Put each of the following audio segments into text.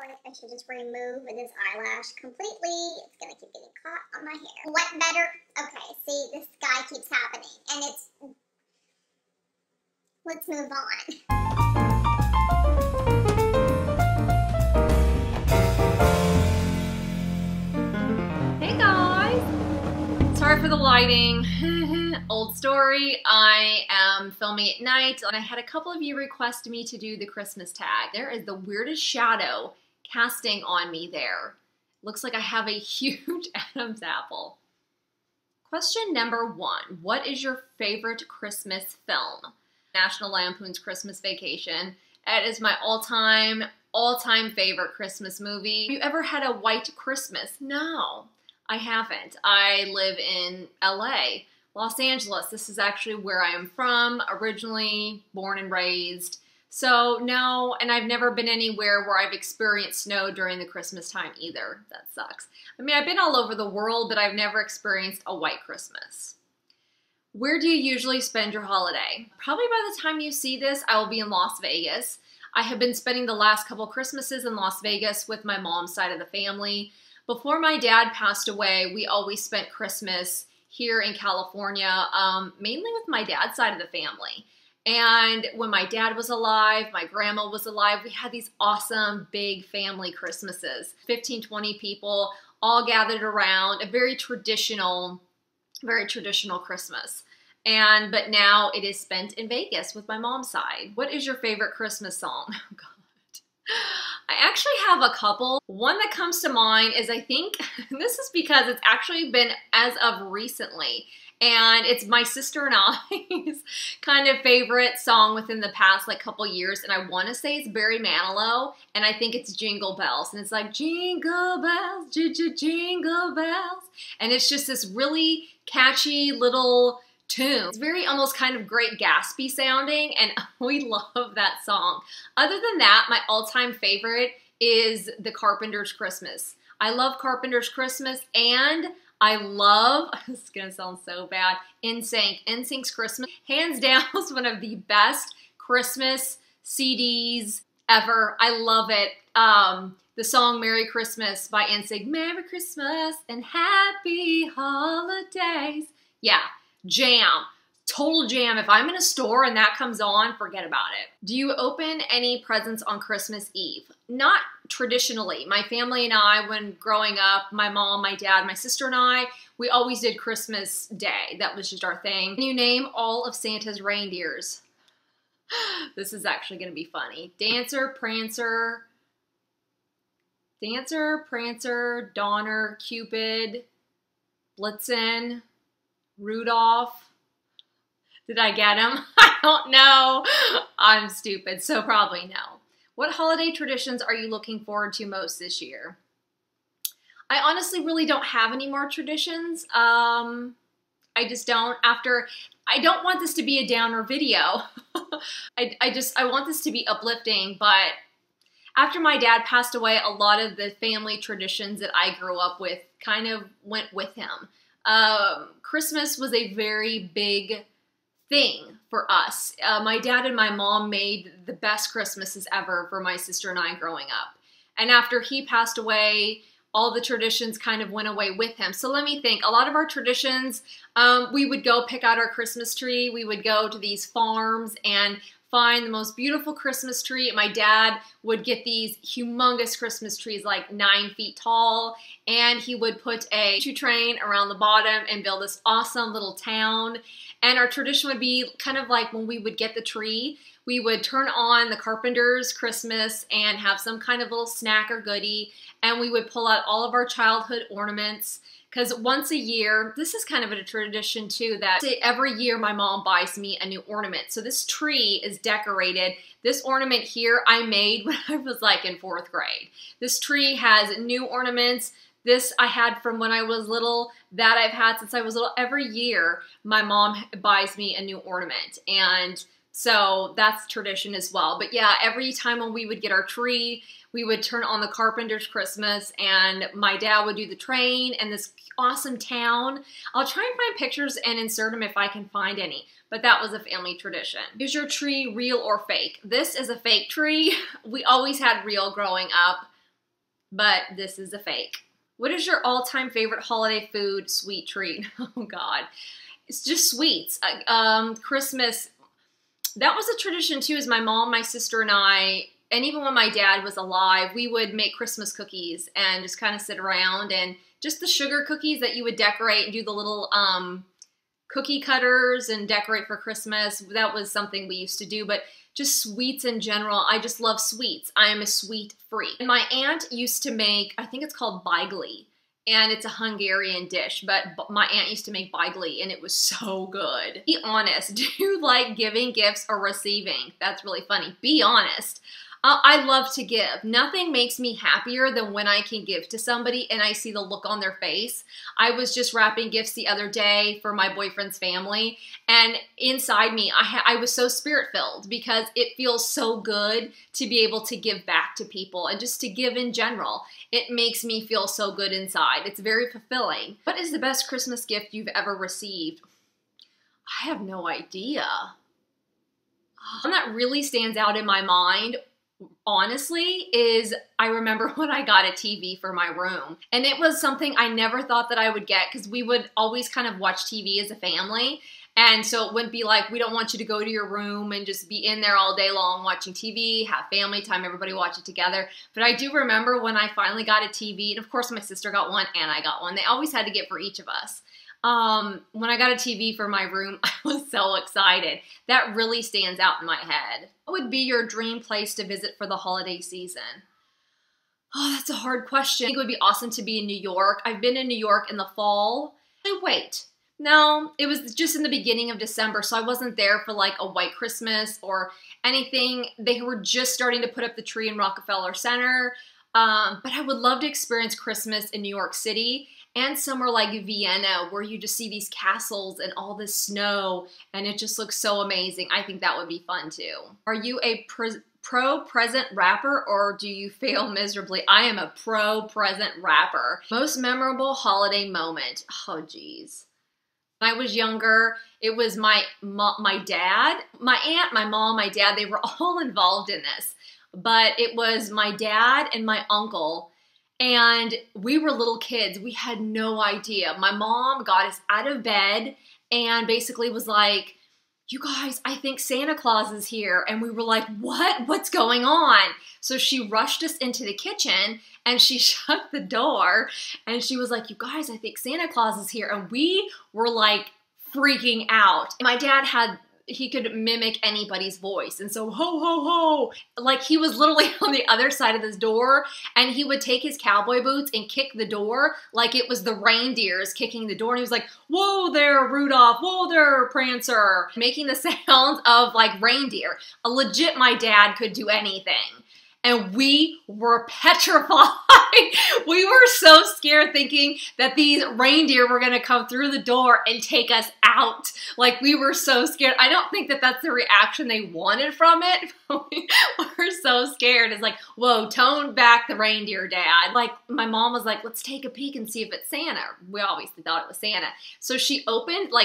like I should just remove this eyelash completely. It's gonna keep getting caught on my hair. What better? Okay, see, this guy keeps happening, and it's... Let's move on. Hey guys! Sorry for the lighting. Old story. I am filming at night, and I had a couple of you request me to do the Christmas tag. There is the weirdest shadow casting on me there. Looks like I have a huge Adam's apple. Question number 1. What is your favorite Christmas film? National Lampoon's Christmas Vacation. It is my all-time favorite Christmas movie. Have you ever had a white Christmas? No, I haven't. I live in LA, Los Angeles. This is actually where I am from, originally born and raised. So no, and I've never been anywhere where I've experienced snow during the Christmas time either. That sucks. I mean, I've been all over the world, but I've never experienced a white Christmas. Where do you usually spend your holiday? Probably by the time you see this, I will be in Las Vegas. I have been spending the last couple Christmases in Las Vegas with my mom's side of the family. Before my dad passed away, we always spent Christmas here in California, mainly with my dad's side of the family. And when my dad was alive, my grandma was alive, we had these awesome big family Christmases. 15, 20 people all gathered around, a very traditional Christmas. But now it is spent in Vegas with my mom's side. What is your favorite Christmas song? Oh God. I actually have a couple. One that comes to mind is, I think, this is because it's actually been as of recently, and it's my sister and I's kind of favorite song within the past like couple years, and I want to say it's Barry Manilow, and I think it's Jingle Bells, and it's like jingle bells, jingle bells, and it's just this really catchy little tune. It's very almost kind of Great Gatsby sounding, and we love that song. Other than that, my all-time favorite is The Carpenter's Christmas. I love Carpenter's Christmas, and I love, this is gonna sound so bad, NSYNC. NSYNC's Christmas, hands down, is one of the best Christmas CDs ever. I love it. The song Merry Christmas by NSYNC. Merry Christmas and Happy Holidays. Yeah. Jam. Total jam. If I'm in a store and that comes on, forget about it. Do you open any presents on Christmas Eve? Not traditionally. My family and I, when growing up, my mom, my dad, my sister and I, we always did Christmas Day. That was just our thing. Can you name all of Santa's reindeers? This is actually going to be funny. Dancer, Prancer, Donner, Cupid, Blitzen, Rudolph. Did I get him? I don't know. I'm stupid, so probably no. What holiday traditions are you looking forward to most this year? I honestly really don't have any more traditions. I just don't. I don't want this to be a downer video. I want this to be uplifting, but after my dad passed away, a lot of the family traditions that I grew up with kind of went with him. Christmas was a very big thing for us. My dad and my mom made the best Christmases ever for my sister and I growing up. And after he passed away, all the traditions kind of went away with him. So let me think. A lot of our traditions, we would go pick out our Christmas tree. We would go to these farms and find the most beautiful Christmas tree. My dad would get these humongous Christmas trees, like 9 feet tall, and he would put a choo train around the bottom and build this awesome little town. And our tradition would be kind of like when we would get the tree, we would turn on the Carpenter's Christmas and have some kind of little snack or goodie, and we would pull out all of our childhood ornaments. Because once a year, this is kind of a tradition too, that every year my mom buys me a new ornament. So this tree is decorated. This ornament here I made when I was like in 4th grade. This tree has new ornaments. This I had from when I was little, that I've had since I was little. Every year my mom buys me a new ornament. And so that's tradition as well. But yeah, every time when we would get our tree, we would turn on the Carpenter's Christmas, and my dad would do the train and this awesome town. I'll try and find pictures and insert them if I can find any, but that was a family tradition. Is your tree real or fake? This is a fake tree. We always had real growing up. but this is a fake. What is your all-time favorite holiday food, sweet treat? Oh God, it's just sweets. Christmas, that was a tradition too, is my mom, my sister, and I, and even when my dad was alive, we would make Christmas cookies and just kind of sit around, and just the sugar cookies that you would decorate and do the little cookie cutters and decorate for Christmas. That was something we used to do, but just sweets in general. I just love sweets. I am a sweet freak. And my aunt used to make, I think it's called baigli, and it's a Hungarian dish, but my aunt used to make baigli, and it was so good. Be honest, do you like giving gifts or receiving? That's really funny. Be honest. I love to give. Nothing makes me happier than when I can give to somebody and I see the look on their face. I was just wrapping gifts the other day for my boyfriend's family, and inside me, I was so spirit-filled because it feels so good to be able to give back to people and just to give in general. It makes me feel so good inside. It's very fulfilling. What is the best Christmas gift you've ever received? I have no idea. One that really stands out in my mind, honestly, is I remember when I got a TV for my room, and it was something I never thought that I would get because we would always kind of watch TV as a family, and so it wouldn't be like, we don't want you to go to your room and just be in there all day long watching TV, have family time, everybody watch it together. But I do remember when I finally got a TV, and of course my sister got one and I got one. They always had to get for each of us. When I got a TV for my room, I was so excited. That really stands out in my head. What would be your dream place to visit for the holiday season? Oh, that's a hard question. I think it would be awesome to be in New York. I've been in New York in the fall. Wait, no, it was just in the beginning of December, so I wasn't there for like a white Christmas or anything. They were just starting to put up the tree in Rockefeller Center, but I would love to experience Christmas in New York City. And somewhere like Vienna, where you just see these castles and all this snow, and it just looks so amazing. I think that would be fun too. Are you a pro-present wrapper, or do you fail miserably? I am a pro-present wrapper. Most memorable holiday moment. Oh, geez. When I was younger, it was my dad, my aunt, my mom, my dad, they were all involved in this. But it was my dad and my uncle. And we were little kids. We had no idea. My mom got us out of bed and basically was like, you guys, I think Santa Claus is here. And we were like, what? What's going on? So she rushed us into the kitchen and she shut the door and she was like, you guys, I think Santa Claus is here. And we were like freaking out. My dad he could mimic anybody's voice. And so, ho, ho, ho. Like, he was literally on the other side of this door, and he would take his cowboy boots and kick the door like it was the reindeers kicking the door. And he was like, whoa there, Rudolph. Whoa there, Prancer. Making the sounds of, like, reindeer. Legit, my dad could do anything. And we were petrified. We were so scared thinking that these reindeer were gonna come through the door and take us out. Like, we were so scared. I don't think that that's the reaction they wanted from it. We were so scared. It's like, whoa, tone back the reindeer, Dad. Like, my mom was like, let's take a peek and see if it's Santa. We obviously thought it was Santa. So she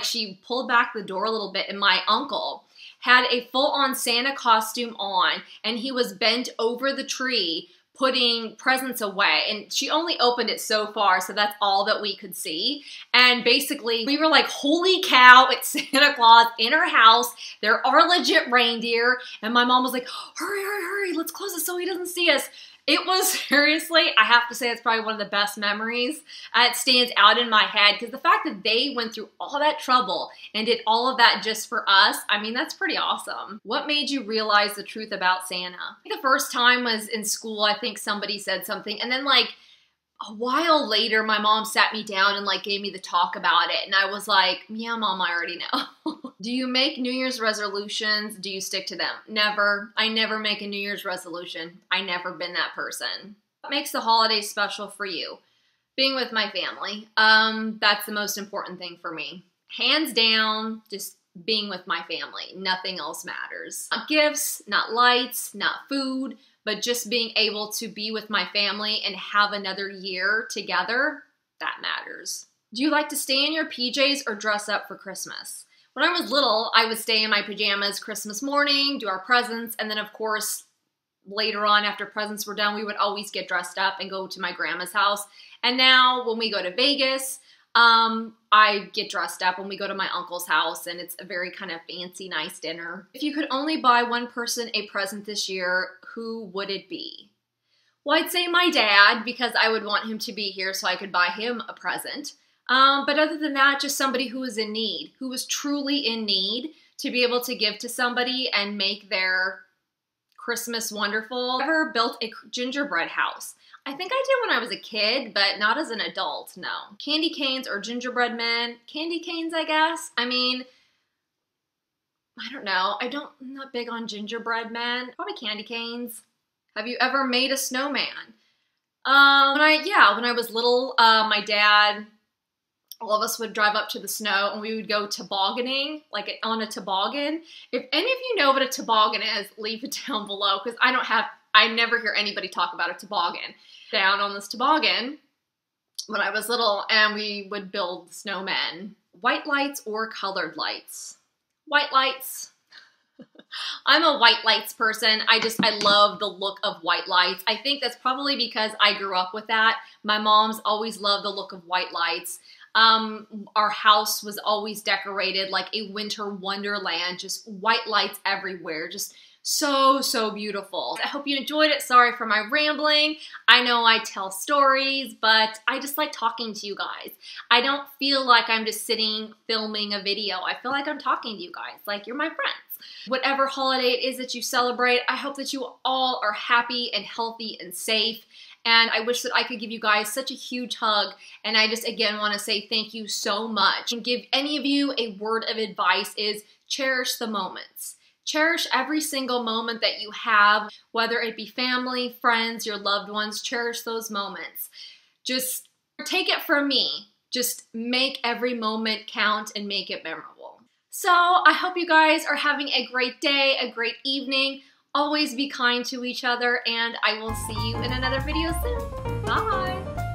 she pulled back the door a little bit, and my uncle had a full-on Santa costume on, and he was bent over the tree putting presents away, and she only opened it so far, so that's all that we could see. And basically, we were like, holy cow, it's Santa Claus in our house. There are legit reindeer, and my mom was like, hurry, hurry, hurry, let's close it so he doesn't see us. It was, seriously, I have to say it's probably one of the best memories. It stands out in my head because the fact that they went through all that trouble and did all of that just for us, I mean, that's pretty awesome. What made you realize the truth about Santa? I think the first time was in school. I think somebody said something, and then like a while later, my mom sat me down and like gave me the talk about it, and I was like, yeah, Mom, I already know. Do you make New Year's resolutions? Do you stick to them? Never. I never make a New Year's resolution. I never been that person. What makes the holidays special for you? Being with my family. That's the most important thing for me. Hands down, just being with my family. Nothing else matters. Not gifts, not lights, not food, but just being able to be with my family and have another year together, that matters. Do you like to stay in your PJs or dress up for Christmas? When I was little, I would stay in my pajamas Christmas morning, do our presents, and then of course, later on after presents were done, we would always get dressed up and go to my grandma's house. And now when we go to Vegas, I get dressed up when we go to my uncle's house, and it's a very kind of fancy, nice dinner. If you could only buy one person a present this year, who would it be? Well, I'd say my dad, because I would want him to be here so I could buy him a present. But other than that, just somebody who was in need, who was truly in need, to be able to give to somebody and make their Christmas wonderful. I've never built a gingerbread house. I think I did when I was a kid, but not as an adult, no. Candy canes or gingerbread men. Candy canes, I guess. I mean, I don't know. I'm not big on gingerbread men. Probably candy canes. Have you ever made a snowman? When I was little, my dad, all of us would drive up to the snow and we would go tobogganing, like on a toboggan. If any of you know what a toboggan is, leave it down below, because I never hear anybody talk about a toboggan. Down on this toboggan when I was little, and we would build snowmen. White lights or colored lights? White lights. I'm a white lights person. I love the look of white lights. I think that's probably because I grew up with that. My mom's always loved the look of white lights. Our house was always decorated like a winter wonderland, just white lights everywhere, just so, so beautiful. I hope you enjoyed it. Sorry for my rambling. I know I tell stories, but I just like talking to you guys. I don't feel like I'm just sitting filming a video. I feel like I'm talking to you guys, like you're my friends. Whatever holiday it is that you celebrate, I hope that you all are happy and healthy and safe. And I wish that I could give you guys such a huge hug. And I just, again, want to say thank you so much. And give any of you a word of advice is cherish the moments. Cherish every single moment that you have, whether it be family, friends, your loved ones. Cherish those moments. Just take it from me. Just make every moment count and make it memorable. So I hope you guys are having a great day, a great evening. Always be kind to each other, and I will see you in another video soon. Bye!